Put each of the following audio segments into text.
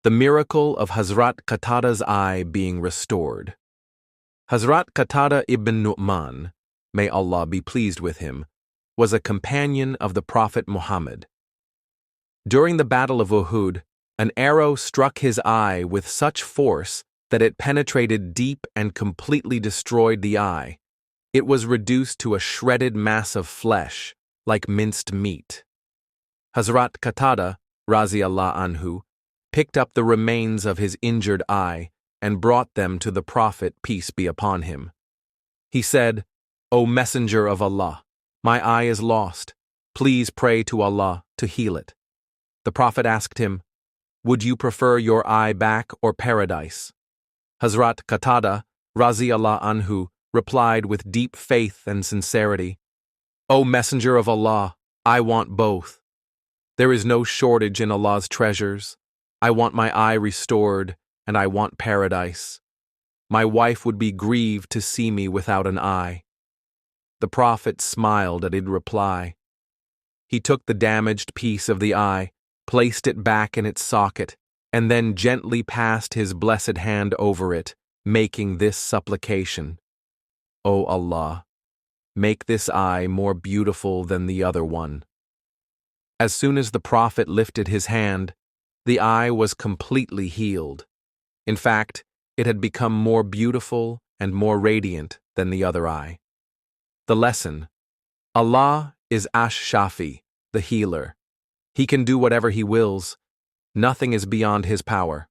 The miracle of Hazrat Qatadah's eye being restored. Hazrat Qatadah ibn Nu'man, may Allah be pleased with him, was a companion of the Prophet Muhammad. During the Battle of Uhud, an arrow struck his eye with such force that it penetrated deep and completely destroyed the eye. It was reduced to a shredded mass of flesh, like minced meat. Hazrat Qatadah, Razi anhu, picked up the remains of his injured eye and brought them to the Prophet, peace be upon him. He said, "O Messenger of Allah, my eye is lost. Please pray to Allah to heal it." The Prophet asked him, "Would you prefer your eye back or paradise?" Hazrat Qatadah, Razi anhu, replied with deep faith and sincerity, "O Messenger of Allah, I want both. There is no shortage in Allah's treasures. I want my eye restored, and I want paradise. My wife would be grieved to see me without an eye." The Prophet smiled at his reply. He took the damaged piece of the eye, placed it back in its socket, and then gently passed his blessed hand over it, making this supplication: "O Allah, make this eye more beautiful than the other one." As soon as the Prophet lifted his hand, the eye was completely healed. In fact, it had become more beautiful and more radiant than the other eye. The lesson: Allah is Ash-Shafi, the healer. He can do whatever He wills. Nothing is beyond His power.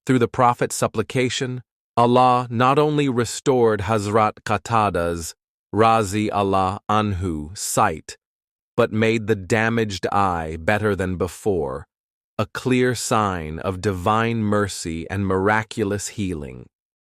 Through the Prophet's supplication, Allah not only restored Hazrat Qatadah's, Razi anhu, sight, but made the damaged eye better than before, a clear sign of divine mercy and miraculous healing.